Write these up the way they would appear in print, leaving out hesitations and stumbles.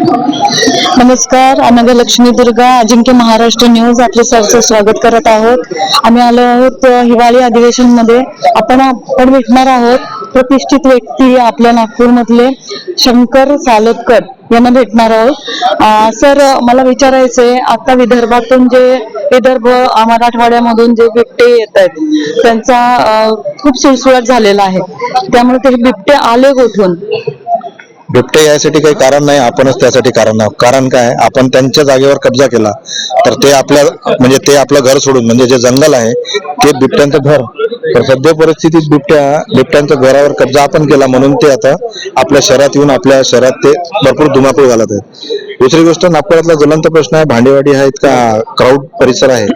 नमस्कार, अनघा लक्ष्मी दुर्गा अजिंक्य महाराष्ट्र न्यूज आपले सरचं स्वागत करत आहोत. आम्ही आलो आहोत हिवाळी अधिवेशन मध्ये. आपण भेटणार आहोत प्रतिष्ठित व्यक्ती आपल्या नागपूरमधले शंकर सालोदकर यांना भेटणार आहोत. सर, मला विचारायचंय, आता विदर्भातून जे विदर्भ मराठवाड्यामधून जे बिबटे येत आहेत त्यांचा खूप सुळसुळाट झालेला आहे, त्यामुळे ते बिबटे आले कुठून? बिबटे यासाठी काही कारण नाही, आपणच त्यासाठी कारण आहोत. कारण काय, आपण त्यांच्या जागेवर कब्जा केला तर ते आपलं घर सोडून, म्हणजे जे जंगल आहे ते बिबट्यांचं घर. तर सध्या परिस्थितीत बिबट्यांच्या घरावर कब्जा आपण केला, म्हणून ते आता आपल्या शहरात येऊन आपल्या शहरात ते भरपूर धुमाकूळ घालत आहेत. दुसरी गोष्ट, नागपुरातला ज्वलंत प्रश्न आहे भांडेवाडी हा इतका क्राऊड परिसर आहे,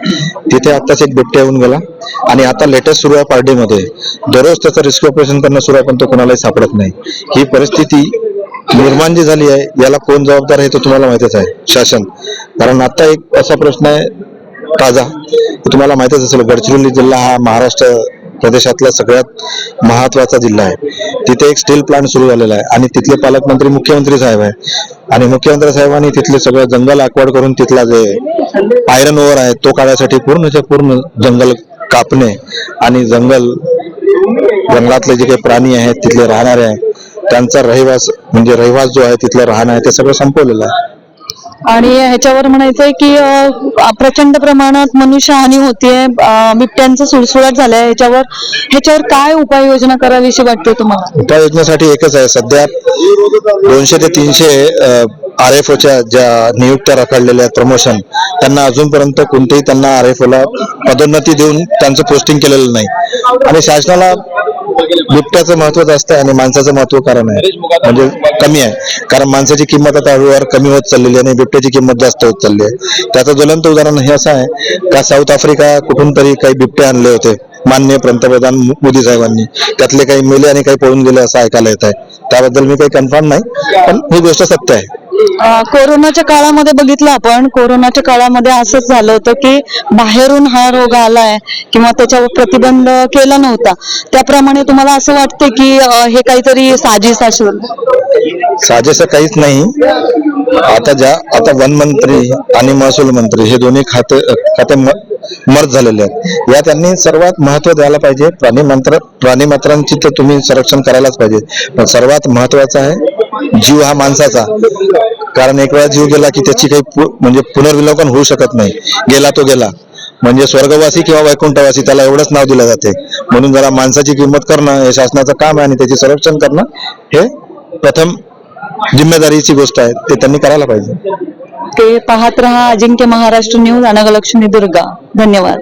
तिथे आताच एक बिबट्या येऊन गेला. आणि आता लेटेस्ट सुरू आहे पार्टीमध्ये, दररोज त्याचं रेस्क्यू ऑपरेशन करणं सुरू आहे, पण तो कोणालाही सापडत नाही. ही परिस्थिती निर्माण जी झाली आहे, याला कोण जबाबदार आहे तो तुम्हाला माहितच आहे, शासन. कारण आता एक असा प्रश्न आहे ताजा, तुम्हाला माहितच असेल, गडचिरोली जिल्हा हा महाराष्ट्र प्रदेशातला सगळ्यात महत्वाचा जिल्हा आहे. तिथे एक स्टील प्लांट सुरू झालेला आहे आणि तिथले पालकमंत्री मुख्यमंत्री साहेब आहे. आणि मुख्यमंत्री साहेबांनी तिथले सगळं जंगल आकवाड करून तिथला जे आयरन ओव्हर आहे तो काढण्यासाठी पूर्ण जंगल कापणे आणि जंगलातले जे काही प्राणी आहेत, तिथले राहणारे आहेत, त्यांचा रहिवास जो आहे तिथलं राहणं आहे ते सगळं संपवलेलं आहे. आणि ह्याच्यावर म्हणायचंय की प्रचंड प्रमाणात मनुष्यहानी होतीये, बिबट्यांचा सुळसुळाट झालाय. ह्याच्यावर काय उपाययोजना करावीशी वाटते तुम्हाला? उपाययोजनेसाठी एकच आहे, सध्या 200 ते 300 RFOच्या ज्या नियुक्त्या रखडलेल्या आहेत, प्रमोशन, त्यांना अजूनपर्यंत कोणतेही त्यांना RFOला पदोन्नती देऊन त्यांचं पोस्टिंग केलेलं नाही. आणि शासनाला बिबट्याचं महत्व जास्त आहे आणि माणसाचं महत्व म्हणजे कमी आहे. कारण माणसाची किंमत आता हळूहळू कमी होत चाललेली आहे आणि बिबट्याची किंमत जास्त होत चालली आहे. त्याचं ज्वलंत उदाहरण हे असं आहे का, साऊथ आफ्रिका कुठून तरी काही बिबटे आणले होते माननीय पंतप्रधान मोदी साहेबांनी, त्यातले काही मेले आणि काही पळून गेले असं ऐकायला येत आहे. त्याबद्दल मी काही कन्फर्म नाही, पण ही गोष्ट सत्य आहे. कोरोनाच्या काळामध्ये बघितलं आपण, कोरोनाच्या काळामध्ये असंच झालं होतं की बाहेरून हा रोग आलाय किंवा त्याच्यावर प्रतिबंध केला नव्हता. त्याप्रमाणे तुम्हाला असं वाटतं की हे काहीतरी साजिश असेल? साजिश काहीच नाही. आता वन मंत्री आणि महसूल मंत्री हे दोन्ही खाते मर्ज झालेले आहेत. या त्यांनी सर्वात महत्व द्यायला पाहिजे. प्राणीमात्रांची तर तुम्ही संरक्षण करायलाच पाहिजे, पण सर्वात महत्वाचं आहे जीव हा माणसाचा. कारण एक वेळा जीव गेला की त्याची काही पुनर्विलोकन होऊ शकत नाही. गेला तो गेला, म्हणजे स्वर्गवासी किंवा वैकुंठवासी त्याला एवढंच नाव दिलं जाते. म्हणून जरा माणसाची किंमत करणं हे शासनाचं काम आहे आणि त्याचे संरक्षण करणं हे प्रथम जिम्मेदारीची गोष्ट आहे, ते त्यांनी करायला पाहिजे. ते पाहत रहा अजिंक्य महाराष्ट्र न्यूज, अनघा लक्ष्मी दुर्गा. धन्यवाद.